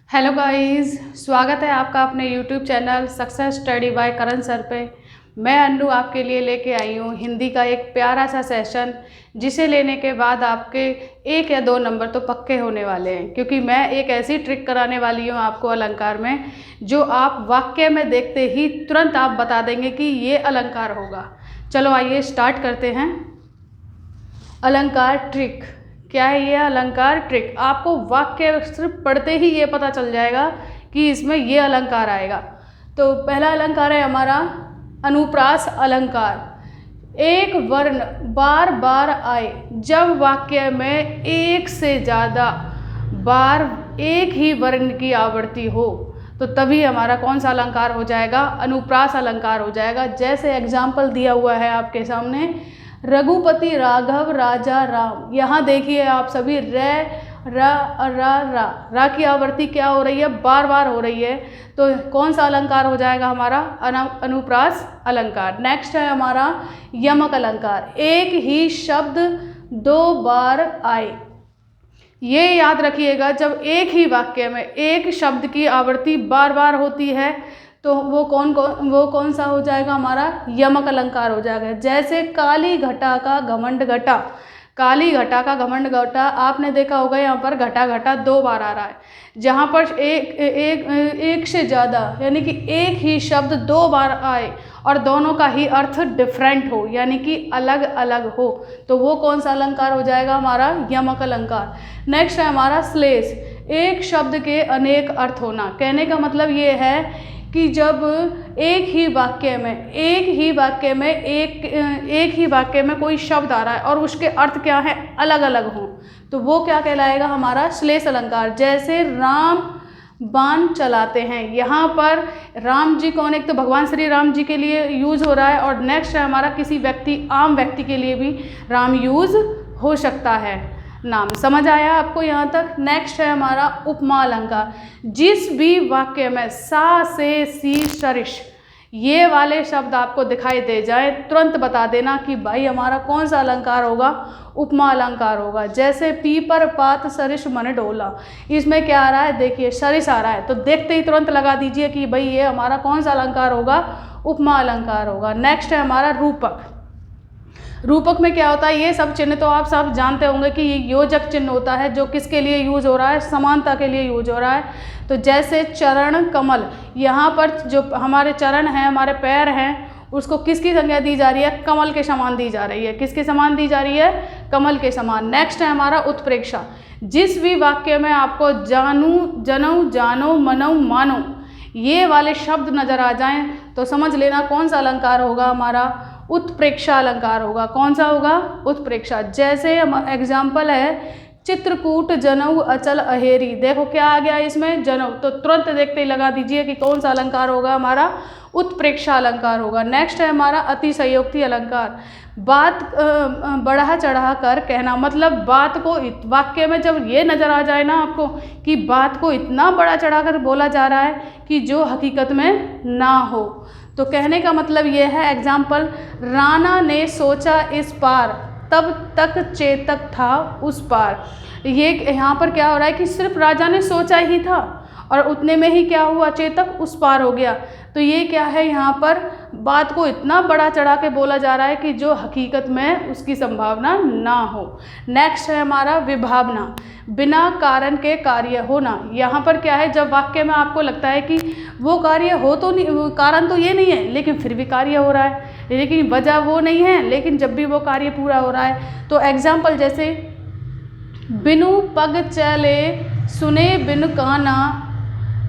Hello guys, स्वागत है आपका अपने YouTube channel success study bye करण सर पे। मैं अन्नू आपके लिए लेके आई हूँ हिंदी का एक प्यारा सा सेशन, जिसे लेने के बाद आपके 1 या 2 नंबर तो पक्के होने वाले हैं, क्योंकि मैं एक ऐसी ट्रिक कराने वाली हूँ आपको अलंकार में, जो आप वाक्य में देखते ही तुरंत आप बता देंगे कि ये अलंकार होगा। चलो आइए स्टार्ट करते हैं। अलंकार ट्रिक क्या है? ये अलंकार ट्रिक आपको वाक्य सिर्फ पढ़ते ही ये पता चल जाएगा कि इसमें ये अलंकार आएगा। तो पहला अलंकार है हमारा अनुप्रास अलंकार। एक वर्ण बार बार आए, जब वाक्य में एक से ज़्यादा बार एक ही वर्ण की आवृत्ति हो, तो तभी हमारा कौन सा अलंकार हो जाएगा? अनुप्रास अलंकार हो जाएगा। जैसे एग्जाम्पल दिया हुआ है आपके सामने, रघुपति राघव राजा राम। यहाँ देखिए आप सभी रा की आवृत्ति क्या हो रही है? बार बार हो रही है। तो कौन सा अलंकार हो जाएगा हमारा? अनुप्रास अलंकार। नेक्स्ट है हमारा यमक अलंकार। एक ही शब्द 2 बार आए। ये याद रखिएगा, जब एक ही वाक्य में एक शब्द की आवृत्ति बार बार होती है तो वो कौन सा हो जाएगा? हमारा यमक अलंकार हो जाएगा। जैसे काली घटा का घमंड घटा। काली घटा का घमंड घटा, आपने देखा होगा यहाँ पर घटा घटा 2 बार आ रहा है। जहाँ पर एक से ज़्यादा यानी कि एक ही शब्द 2 बार आए और दोनों का ही अर्थ डिफरेंट हो, यानी कि अलग अलग हो, तो वो कौन सा अलंकार हो जाएगा? हमारा यमक अलंकार। नेक्स्ट है हमारा श्लेष। एक शब्द के अनेक अर्थ होना। कहने का मतलब ये है कि जब एक ही वाक्य में कोई शब्द आ रहा है और उसके अर्थ क्या है? अलग अलग हों, तो वो क्या कहलाएगा? हमारा श्लेष अलंकार। जैसे राम बाण चलाते हैं। यहाँ पर राम जी कौन? एक तो भगवान श्री राम जी के लिए यूज़ हो रहा है, और नेक्स्ट है हमारा किसी व्यक्ति, आम व्यक्ति के लिए भी राम यूज़ हो सकता है। नाम समझ आया आपको यहाँ तक? नेक्स्ट है हमारा उपमा अलंकार। जिस भी वाक्य में सा से सी सरिश ये वाले शब्द आपको दिखाई दे जाए, तुरंत बता देना कि भाई हमारा कौन सा अलंकार होगा? उपमा अलंकार होगा। जैसे पीपर पात सरिश मन डोला। इसमें क्या आ रहा है? देखिए सरिश आ रहा है, तो देखते ही तुरंत लगा दीजिए कि भाई ये हमारा कौन सा अलंकार होगा? उपमा अलंकार होगा। नेक्स्ट है हमारा रूपक। रूपक में क्या होता है? ये सब चिन्ह तो आप सब जानते होंगे कि ये योजक चिन्ह होता है, जो किसके लिए यूज हो रहा है? समानता के लिए यूज हो रहा है। तो जैसे चरण कमल, यहाँ पर जो हमारे चरण हैं, हमारे पैर हैं, उसको किसकी संज्ञा दी जा रही है? कमल के समान दी जा रही है। किसके समान दी जा रही है? कमल के समान। नेक्स्ट है हमारा उत्प्रेक्षा। जिस भी वाक्य में आपको जानू जनऊ जानो मनऊ मानो ये वाले शब्द नजर आ जाएं, तो समझ लेना कौन सा अलंकार होगा? हमारा उत्प्रेक्षा अलंकार होगा। कौन सा होगा? उत्प्रेक्षा। जैसे एग्जाम्पल है चित्रकूट जनऊ अचल अहेरी। देखो क्या आ गया इसमें? जनऊ। तो तुरंत देखते ही लगा दीजिए कि कौन सा अलंकार होगा? हमारा उत्प्रेक्षा अलंकार होगा। नेक्स्ट है हमारा अतिशयोक्ति अलंकार। बात बढ़ा चढ़ा कर कहना, मतलब बात को वाक्य में जब ये नज़र आ जाए ना आपको कि बात को इतना बड़ा चढ़ाकर बोला जा रहा है कि जो हकीकत में ना हो, तो कहने का मतलब ये है, एग्जाम्पल, राणा ने सोचा इस पार, तब तक चेतक था उस पार। ये यहाँ पर क्या हो रहा है कि सिर्फ राजा ने सोचा ही था और उतने में ही क्या हुआ? चेतक उस पार हो गया। तो ये क्या है? यहाँ पर बात को इतना बड़ा चढ़ा के बोला जा रहा है कि जो हकीकत में उसकी संभावना ना हो। नेक्स्ट है हमारा विभावना। बिना कारण के कार्य होना। यहाँ पर क्या है? जब वाक्य में आपको लगता है कि वो कार्य हो तो नहीं, कारण तो ये नहीं है, लेकिन फिर भी कार्य हो रहा है, लेकिन वजह वो नहीं है, लेकिन जब भी वो कार्य पूरा हो रहा है। तो एग्जाम्पल जैसे बिनु पग चले सुने बिन काना,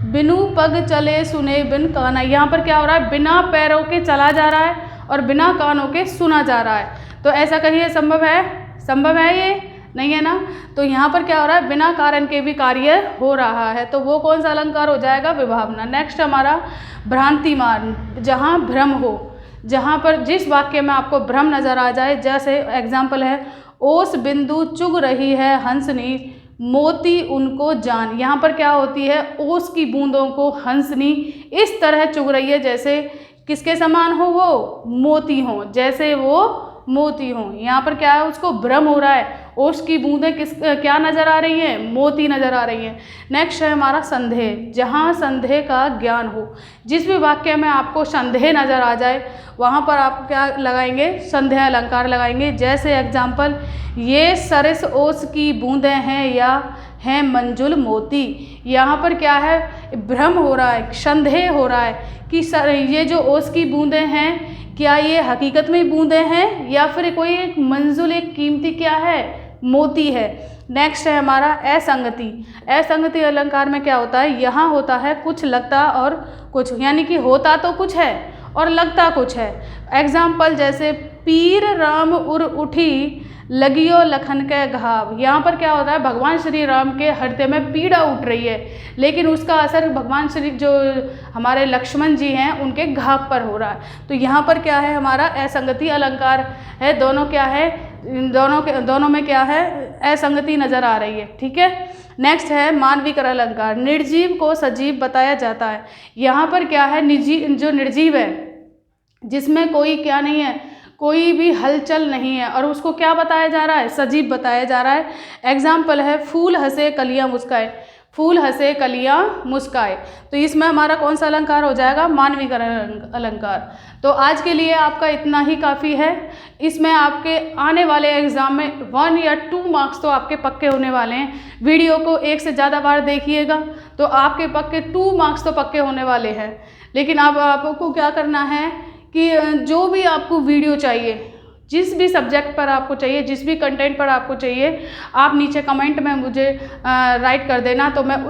बिनु पग चले सुने बिन काना। यहाँ पर क्या हो रहा है? बिना पैरों के चला जा रहा है और बिना कानों के सुना जा रहा है। तो ऐसा कहिए संभव है? संभव है? ये नहीं है ना। तो यहाँ पर क्या हो रहा है? बिना कारण के भी कार्य हो रहा है, तो वो कौन सा अलंकार हो जाएगा? विभावना। नेक्स्ट हमारा भ्रांतिमान। जहाँ भ्रम हो, जहाँ पर जिस वाक्य में आपको भ्रम नजर आ जाए, जैसे एग्जाम्पल है ओस बिंदु चुग रही है हंसनी, मोती उनको जान। यहाँ पर क्या होती है? ओस की बूंदों को हंसनी इस तरह चुग रही है जैसे किसके समान हो? वो मोती हो, जैसे वो मोती हों। यहाँ पर क्या है, उसको भ्रम हो रहा है, ओस की बूंदें क्या नज़र आ रही हैं, मोती नज़र आ रही हैं। नेक्स्ट है हमारा संदेह, जहाँ संदेह का ज्ञान हो। जिस भी वाक्य में आपको संदेह नज़र आ जाए वहाँ पर आप क्या लगाएंगे, संदेह अलंकार लगाएंगे। जैसे एग्जाम्पल, ये सरस ओस की बूंदें हैं या हैं मंजुल मोती। यहाँ पर क्या है, भ्रम हो रहा है, संदेह हो रहा है कि ये जो ओस की बूंदें हैं क्या ये हकीकत में बूंदें हैं या फिर कोई एक मंजुल, एक कीमती क्या है, मोती है। नेक्स्ट है हमारा असंगति। असंगति अलंकार में क्या होता है, यहाँ होता है कुछ लगता और कुछ, यानी कि होता तो कुछ है और लगता कुछ है। एग्जाम्पल जैसे पीर राम उर उठी लगियो लखन के घाव। यहाँ पर क्या होता है, भगवान श्री राम के हृदय में पीड़ा उठ रही है, लेकिन उसका असर भगवान श्री जो हमारे लक्ष्मण जी हैं उनके घाव पर हो रहा है। तो यहाँ पर क्या है, हमारा असंगति अलंकार है। दोनों क्या है, दोनों में क्या है, असंगति नज़र आ रही है। ठीक है। नेक्स्ट है मानविकर अलंकार। निर्जीव को सजीव बताया जाता है। यहाँ पर क्या है, जो निर्जीव है, जिसमें कोई क्या नहीं है, कोई भी हलचल नहीं है, और उसको क्या बताया जा रहा है, सजीव बताया जा रहा है। एग्जाम्पल है फूल हंसे कलियां मुस्काए। फूल हंसे कलियां मुस्काए, तो इसमें हमारा कौन सा अलंकार हो जाएगा, मानविकर अलंकार। तो आज के लिए आपका इतना ही काफ़ी है। इसमें आपके आने वाले एग्ज़ाम में 1 या 2 मार्क्स तो आपके पक्के होने वाले हैं। वीडियो को 1 से ज़्यादा बार देखिएगा तो आपके पक्के 2 मार्क्स तो पक्के होने वाले हैं। लेकिन अब आपको क्या करना है कि जो भी आपको वीडियो चाहिए, जिस भी सब्जेक्ट पर आपको चाहिए, जिस भी कंटेंट पर आपको चाहिए, आप नीचे कमेंट में मुझे राइट कर देना, तो मैं